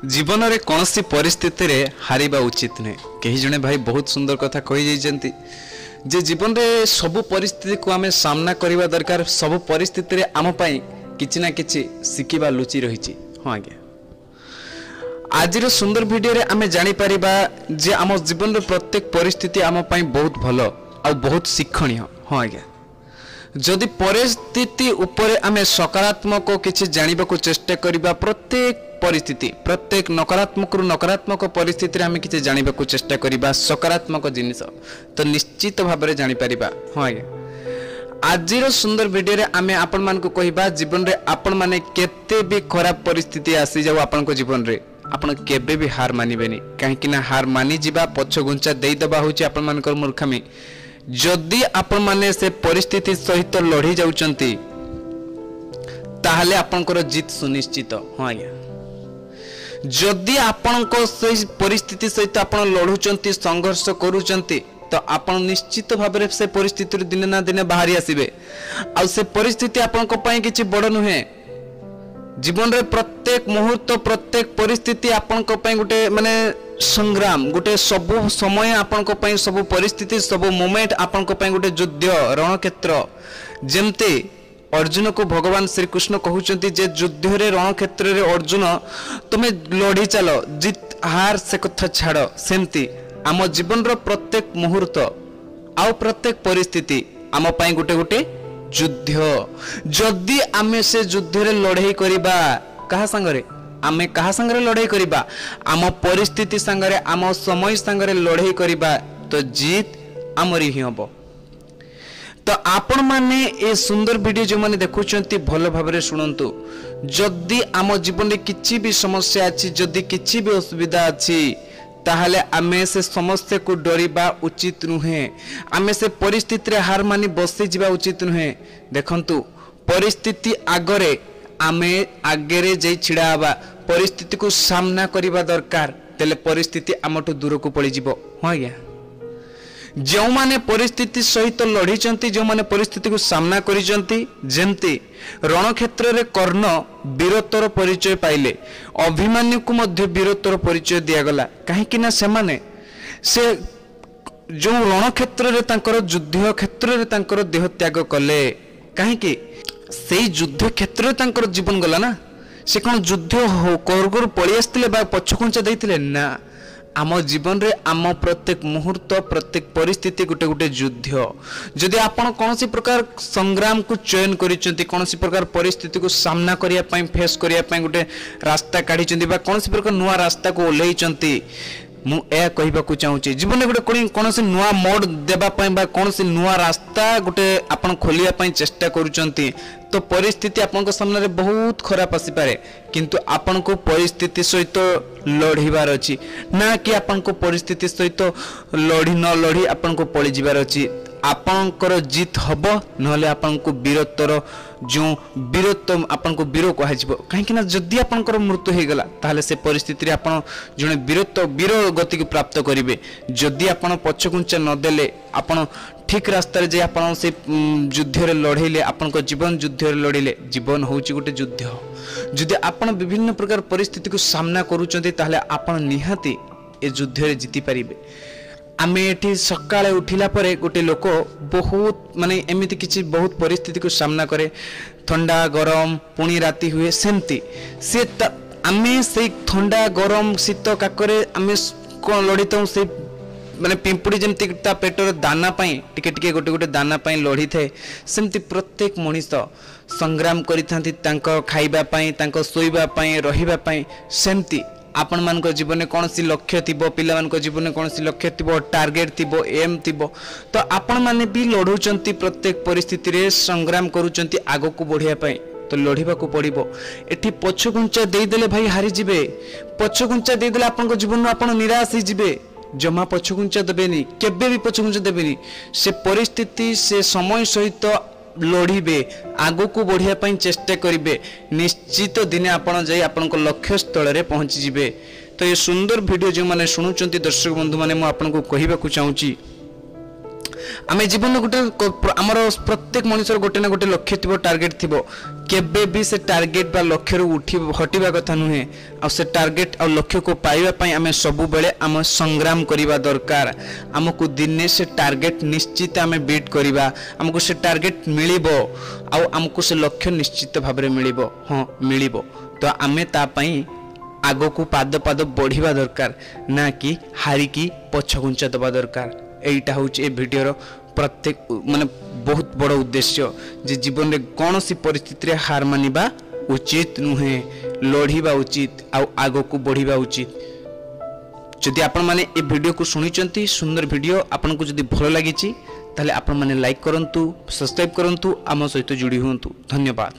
जीवन रे कौन सी परिस्थिति रे हारिबा उचित नहीं। कहीं जने भाई बहुत सुंदर कथा कही जाइछन्ति जे जीवन रे सब परिस्थिति को आमे सामना करिबा दरकार। सब परिस्थिति रे आम पई किछि ना किछि सिखिबा लुचि रहिछि। हां आज्ञा, आज रो सुंदर वीडियो रे आमे जानि परिबा जे आम जीवन रे प्रत्येक परिस्थिति आम पई बहुत भलो आ बहुत शिक्षणीय। हां आज्ञा, जदि परिस्थिति उपरे आमे सकारात्मक किछि जानिबा को चेष्टा करिबा, प्रत्येक परिस्थिति प्रत्येक नकारात्मक रु नकारात्मक परिस्थिति रे आमे किछि जानिबा को चेष्टा करिबा सकारात्मक जिनिस, तो निश्चित भाव में जानि परिबा। हां आज्ञा, आज रो सुंदर वीडियो रे आमे आपन मान को कहिबा जीवन रे आपन माने केते भी खराब परिस्थिति आसी जाऊ आपन को जीवन रे, आपन केबे भी हार मानिबेनी। काहे कि ना हार मानि जिबा पछ गुंचा देई दबा होची आपन मान को मूर्खामी। जदि आपण माने से परिस्थिति सहित लड़ी जाउचंती ताहले आपनकर जीत सुनिश्चित। हां आज्ञा, जदि आपनको से परिस्थिति सहित आपण लढुचंती संघर्ष करूचंती तो आपण निश्चित भाव में से परिस्थिति दिन ना दिन बाहरी आसीबे। आ से परिस्थिति आपनको पई किछि बड़ नुहे। जीवन रे प्रत्येक मुहूर्त प्रत्येक परिस्थिति आपनको पई गुटे माने संग्राम, गुटे सब समय आपनको पई सब परिस्थिति सब मोमेंट आपनको पई गुटे युद्ध रणक्षेत्र। जेमते अर्जुन को भगवान श्री कृष्ण कहउचंती जे युद्ध रे रणक्षेत्र रे अर्जुन तुमे लड़ी चलो, जीत हार से कथा छाड़। सेमती आम जीवन रो प्रत्येक मुहूर्त आ प्रत्येक परिस्थिति आम पई गुटे गुटे युद्ध। जदि आमे से युद्ध रे लड़ाई करिबा कहा संगरे, आमे कहा संगरे लड़ाई करिबा, आम परिस्थिति संगरे आम समय संगरे लड़ाई करिबा तो जीत आमरी ही हबो। तो आपण माने ए सुंदर वीडियो जो माने देखुचंती भलो भाबरे सुनंतु। जदि आम जीवन रे किछि भी समस्या अछि, जदि किछि भी असुविधा अछि, ताहले आमे से समस्या को डरिबा उचित नुहे। आमे से परिस्थिति रे हार मानी बसी जिबा उचित नुहे। देखंतु परिस्थिति आगरे आमे आगरे जे छिड़ा हबा, परिस्थिति को सामना करिबा दरकार, तेले परिस्थिति आमठु दूर को पड़ी जिवो। हां आज्ञा, जो माने परिस्थिति सहित लड़ीचंती, जो माने परिस्थिति को सामना करिचंती, जेमती रणक्षेत्र रे कर्ण वीरत्वर परिचय पाइले, अभिमन्यु को मध्य वीरत्वर परिचय दिया गला। काहे कि ना से माने से जो रणक्षेत्र रे तांकर युद्ध क्षेत्र रे तांकर देह त्याग कले। काहे कि सेई युद्ध क्षेत्र रे तांकर जीवन गला ना। से कोन युद्ध हो करगुर पळि आस्तिले बा पछकुंचा दैतिले ना। आम जीवन रे आम प्रत्येक मुहूर्त प्रत्येक परिस्थिति गोटे गोटे युद्ध। जदि आपण कौन प्रकार संग्राम को चयन करिसेंती, कौन प्रकार परिस्थिति को सामना करिया पई फेस करिया पई गोटे रास्ता काढिसेंती बा कौन प्रकार नुआ रास्ता को ओल्हेइचंती, मु ए कहिबा को चाहूची जीवन रे गोटे कौन नुआ मोड देबा पई बा कौन नुआ रास्ता गोटे आपण खोलिया पई चेष्टा करूचंती, तो परिस्थिति आपन सामने रे बहुत खराब आसी पारे। किंतु आपन को परिस्थिति सहित लड़ीबार अछि ना कि आपन को परिस्थिति सहित लड़ी न लड़ी आपन को पळि जिबार अछि। आपनकर जीत हबो नहले आपन को वीरत्वर जो वीरत्व आपन को वीर कहा जिवो। काहे कि ना जदि आपनकर मृत्यु हे गला ताहले से परिस्थिति रे आपन जने वीरत्व वीर गति को प्राप्त करिवे। जदि आपन पछकुंचा न देले आपन ठीक रास्ता रे जे आपन से युद्ध रे लड़ेले, आपन को जीवन युद्ध रे लड़ेले, जीवन होउची गोटे युद्ध। जदि आपन विभिन्न प्रकार परिस्थिति को सामना करूचंती ताहले आपन निहाती ए युद्ध रे जीति परिबे। आमे एठी सकाळे उठिला परे गोटे लोक बहुत माने एमिति किछि बहुत परिस्थिति को सामना करे, ठंडा गरम पुणी राति हुए, सेमती से आमे से ठंडा गरम शीत काकरे आमे कोन लड़ितौ से माने पिंपुड़ी जेमती ता पेटर दाना पाई टिके टिके गोटे गोटे दाना पाई लड़ी थाए, सेमती प्रत्येक मनीष संग्राम करिथांती तांको खाइबा पाई, तांको सोइबा पाई, रहिबा पाई। सेमती आपण मान को जीवन में कौन सी लक्ष्य थिबो, पिला मान को जीवन में कौन सी लक्ष्य थिबो, टार्गेट थिबो, एम थिबो, तो आपण माने भी लढुचंती प्रत्येक परिस्थिति रे संग्राम करूचंती आगो को बढ़िया पाई, तो लढिबा को पड़िबो। एठी पछकुंचा देई देले भाई हारि जिबे, पछकुंचा देई देले आपन को जीवन में आपण निराश ही जिबे। जमा पछकुंचा देबेनी, केबे भी पछकुंचा देबेनी। से परिस्थिति से समय सहित लड़िबे, आगो को बढ़िया पाई चेष्टा करिबे, निश्चित दिने आपण जाई आपण को लक्ष्य स्थल रे पहुंची जिबे। तो ये सुंदर वीडियो जो माने सुनुचंती दर्शक बंधु माने मु आपण को कहिबा को चाहूची, आमे जीवन गोटे आमर प्रत्येक मनुष्य गोटे ना गोटे लक्ष्य थी टार्गेट थी केबे भी से टार्गेट बा लक्ष्य उठी हटिबा कथा नुहे आ से टार्गेट आ लक्ष्य को पाइबा पई आमे सब बेले आम संग्राम करिबा दरकार हमको दिने से टार्गेट निश्चित आमे बीट करिबा हमको से टार्गेट मिलिबो आ हमको से लक्ष्य निश्चित भाव में मिलिबो हां मिलिबो तो आमे ता पई आगो को पाद पाद बढ़िबा दरकार ना कि हारी की पछ घुंचा दबा दरकार एटा होची ए वीडियो रो प्रत्येक माने बहुत बड़ उद्देश्य जे जीवन रे कौन सी परिस्थिति रे हार मानिबा उचित नुहे लढ़िबा उचित आ आगो को बढ़िबा उचित जदि आपण माने ए वीडियो को सुनिचंती सुंदर वीडियो आपण को जदि भलो लागिची ताले आपण माने लाइक करंतु सब्सक्राइब करंतु आम सहित जुड़ी हुंतु धन्यवाद।